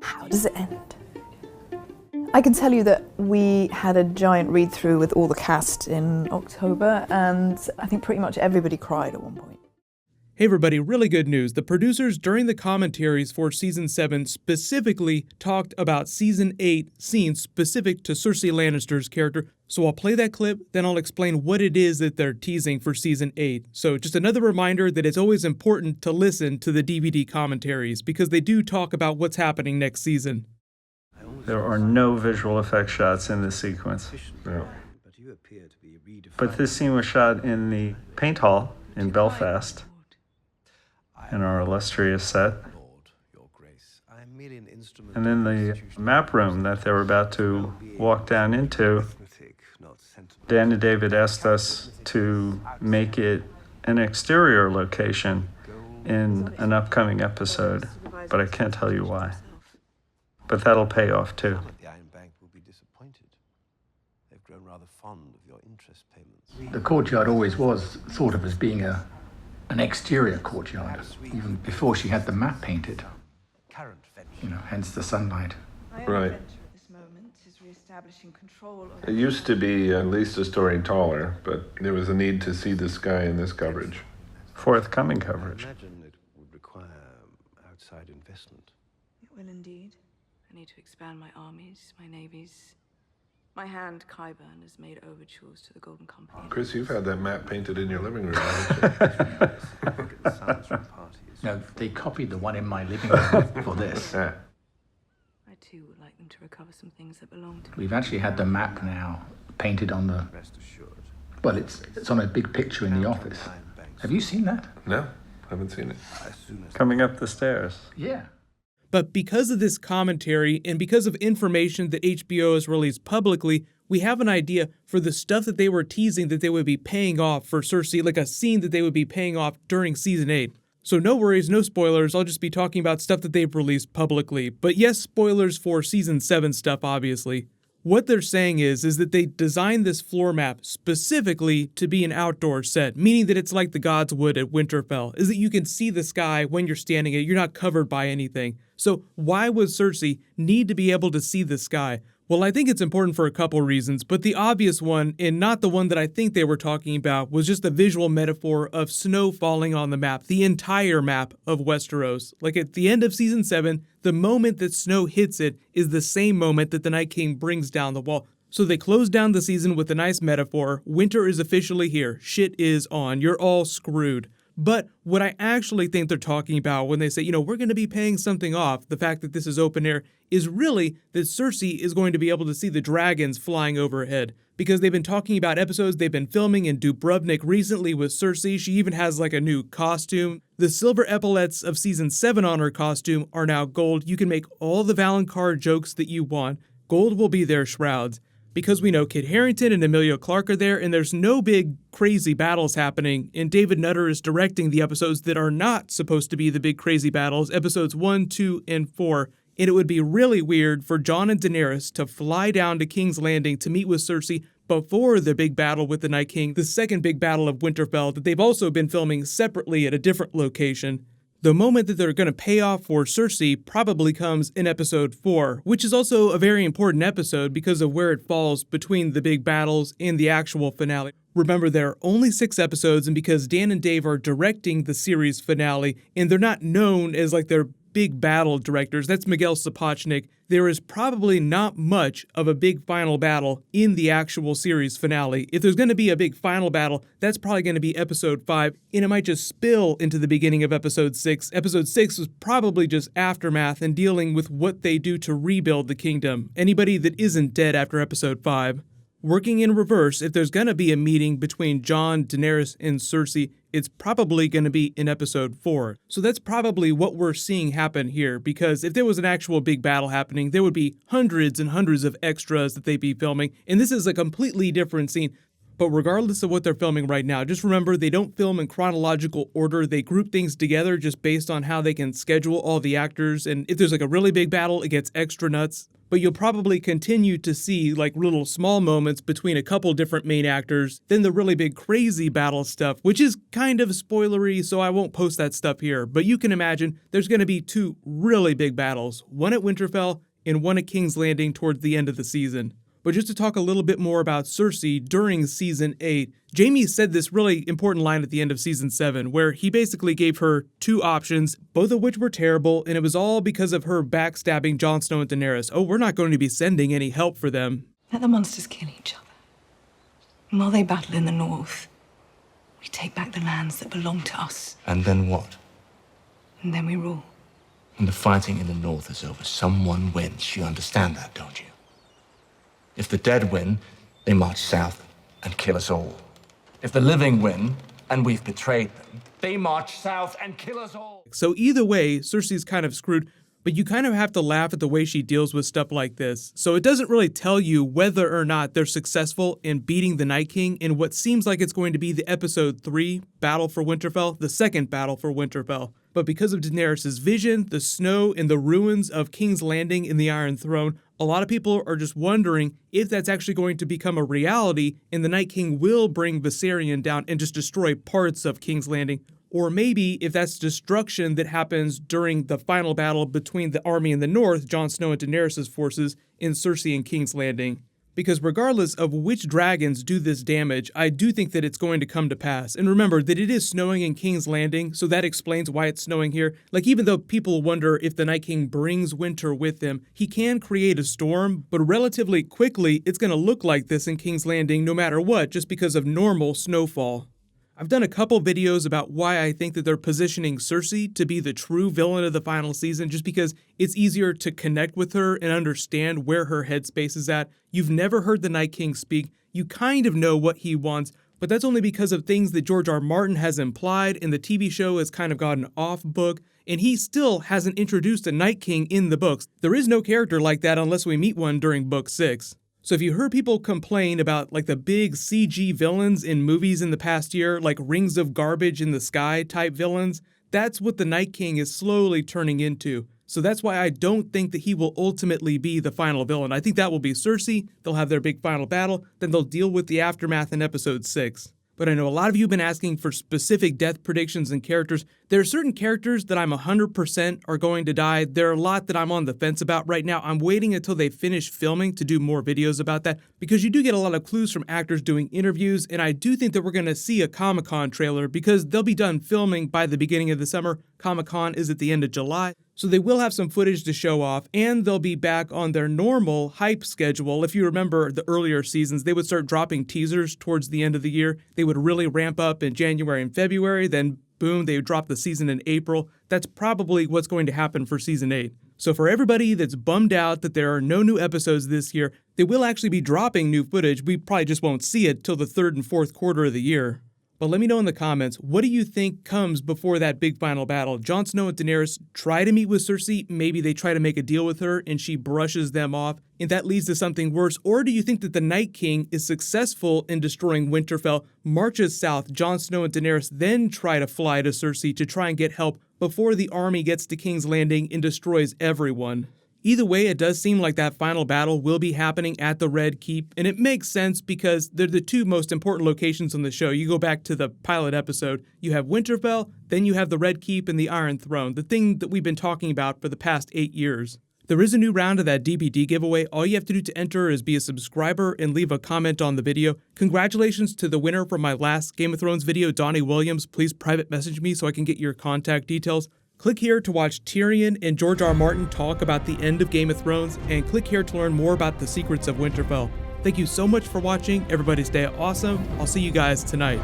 how does it end? I can tell you that we had a giant read-through with all the cast in October, and I think pretty much everybody cried at one point. Hey everybody, really good news. The producers during the commentaries for Season 7 specifically talked about Season 8 scenes specific to Cersei Lannister's character. So I'll play that clip, then I'll explain what it is that they're teasing for Season 8. So just another reminder that it's always important to listen to the DVD commentaries because they do talk about what's happening next season. There are no visual effects shots in this sequence. No. But this scene was shot in the paint hall in Belfast, in our illustrious set. And in the map room that they were about to walk down into, Dan and David asked us to make it an exterior location in an upcoming episode, but I can't tell you why. But that'll pay off too. The courtyard always was thought of as being an exterior courtyard, even before she had the map painted. Hence the sunlight. Right. It used to be at least a story taller, but there was a need to see the sky in this coverage. Forthcoming coverage. I imagine it would require outside investment. It will indeed. I need to expand my armies, my navies. My hand, Qyburn, has made overtures to the Golden Company. Chris, you've had that map painted in your living room, haven't you? No, they copied the one in my living room for this. Yeah. I too would like them to recover some things that belong to me. We've actually had the map now painted on the... Rest assured. Well, it's on a big picture in the office. Have you seen that? No, haven't seen it. Coming up the stairs. Yeah. But because of this commentary and because of information that HBO has released publicly, we have an idea for the stuff that they were teasing that they would be paying off for Cersei, like a scene that they would be paying off during Season 8. So no worries, no spoilers, I'll just be talking about stuff that they've released publicly. But yes, spoilers for Season 7 stuff, obviously. What they're saying is that they designed this floor map specifically to be an outdoor set, meaning that it's like the Gods Wood at Winterfell, is that you can see the sky when you're standing it, you're not covered by anything. So why would Cersei need to be able to see the sky? Well, I think it's important for a couple reasons, but the obvious one, and not the one that I think they were talking about, was just the visual metaphor of snow falling on the map, the entire map of Westeros. Like at the end of Season 7, the moment that snow hits it is the same moment that the Night King brings down the wall. So they close down the season with a nice metaphor. Winter is officially here. Shit is on. You're all screwed. But what I actually think they're talking about when they say, we're going to be paying something off, the fact that this is open air, is really that Cersei is going to be able to see the dragons flying overhead. Because they've been talking about episodes they've been filming in Dubrovnik recently with Cersei. She even has like a new costume. The silver epaulets of Season 7 on her costume are now gold. You can make all the Valonqar jokes that you want. Gold will be their shrouds. Because we know Kit Harington and Emilia Clarke are there, and there's no big crazy battles happening, and David Nutter is directing the episodes that are not supposed to be the big crazy battles, episodes 1, 2, and 4, and it would be really weird for Jon and Daenerys to fly down to King's Landing to meet with Cersei before the big battle with the Night King, the second big battle of Winterfell that they've also been filming separately at a different location. The moment that they're going to pay off for Cersei probably comes in episode 4, which is also a very important episode because of where it falls between the big battles and the actual finale. Remember, there are only 6 episodes, and because Dan and Dave are directing the series finale, and they're not known as like their big battle directors, that's Miguel Sapochnik, there is probably not much of a big final battle in the actual series finale. If there's going to be a big final battle, that's probably going to be episode 5, and it might just spill into the beginning of episode 6. Episode 6 was probably just aftermath and dealing with what they do to rebuild the kingdom. Anybody that isn't dead after episode 5. Working in reverse, if there's going to be a meeting between Jon, Daenerys, and Cersei, it's probably going to be in episode 4. So that's probably what we're seeing happen here, because if there was an actual big battle happening, there would be hundreds and hundreds of extras that they'd be filming, and this is a completely different scene. But regardless of what they're filming right now, just remember they don't film in chronological order. They group things together just based on how they can schedule all the actors, and if there's like a really big battle, it gets extra nuts. but you'll probably continue to see like little small moments between a couple different main actors, then the really big crazy battle stuff, which is kind of spoilery, so I won't post that stuff here, but you can imagine there's going to be two really big battles, one at Winterfell and one at King's Landing towards the end of the season. But just to talk a little bit more about Cersei during Season 8, Jaime said this really important line at the end of Season 7, where he basically gave her two options, both of which were terrible, and it was all because of her backstabbing Jon Snow and Daenerys. Oh, we're not going to be sending any help for them. Let the monsters kill each other. And while they battle in the north, we take back the lands that belong to us. And then what? And then we rule. When the fighting in the north is over, someone wins. You understand that, don't you? If the dead win, they march south and kill us all. If the living win, and we've betrayed them, they march south and kill us all. So either way, Cersei's kind of screwed, but you kind of have to laugh at the way she deals with stuff like this. So it doesn't really tell you whether or not they're successful in beating the Night King in what seems like it's going to be the episode 3 battle for Winterfell, the second battle for Winterfell. But because of Daenerys' vision, the snow, and the ruins of King's Landing in the Iron Throne, a lot of people are just wondering if that's actually going to become a reality and the Night King will bring Viserion down and just destroy parts of King's Landing. Or maybe if that's destruction that happens during the final battle between the army in the north, Jon Snow and Daenerys' forces, in Cersei and King's Landing. Because regardless of which dragons do this damage, I do think that it's going to come to pass. And remember that it is snowing in King's Landing, so that explains why it's snowing here. Like, even though people wonder if the Night King brings winter with him, he can create a storm, but relatively quickly it's going to look like this in King's Landing no matter what, just because of normal snowfall. I've done a couple videos about why I think that they're positioning Cersei to be the true villain of the final season, just because it's easier to connect with her and understand where her headspace is at. You've never heard the Night King speak. You kind of know what he wants, but that's only because of things that George R. Martin has implied, and the TV show has kind of gotten off book, and he still hasn't introduced a Night King in the books. There is no character like that unless we meet one during Book 6. So if you heard people complain about like the big CG villains in movies in the past year, like rings of garbage in the sky type villains, that's what the Night King is slowly turning into. So that's why I don't think that he will ultimately be the final villain. I think that will be Cersei, they'll have their big final battle, then they'll deal with the aftermath in episode 6. But I know a lot of you have been asking for specific death predictions and characters. There are certain characters that I'm 100% are going to die. There are a lot that I'm on the fence about right now. I'm waiting until they finish filming to do more videos about that, because you do get a lot of clues from actors doing interviews, and I do think that we're going to see a Comic-Con trailer because they'll be done filming by the beginning of the summer. Comic-Con is at the end of July. So they will have some footage to show off, and they'll be back on their normal hype schedule. If you remember the earlier seasons, they would start dropping teasers towards the end of the year. They would really ramp up in January and February, then boom, they would drop the season in April. That's probably what's going to happen for Season 8. So for everybody that's bummed out that there are no new episodes this year, they will actually be dropping new footage. We probably just won't see it till the third and fourth quarter of the year. But let me know in the comments, what do you think comes before that big final battle? Jon Snow and Daenerys try to meet with Cersei, maybe they try to make a deal with her and she brushes them off, and that leads to something worse? Or do you think that the Night King is successful in destroying Winterfell, marches south, Jon Snow and Daenerys then try to fly to Cersei to try and get help before the army gets to King's Landing and destroys everyone? Either way, it does seem like that final battle will be happening at the Red Keep, and it makes sense because they're the two most important locations on the show. You go back to the pilot episode, you have Winterfell, then you have the Red Keep and the Iron Throne, the thing that we've been talking about for the past 8 years. There is a new round of that DVD giveaway. All you have to do to enter is be a subscriber and leave a comment on the video. Congratulations to the winner from my last Game of Thrones video, Donnie Williams. Please private message me so I can get your contact details. Click here to watch Tyrion and George R. Martin talk about the end of Game of Thrones, and click here to learn more about the secrets of Winterfell. Thank you so much for watching. Everybody stay awesome. I'll see you guys tonight.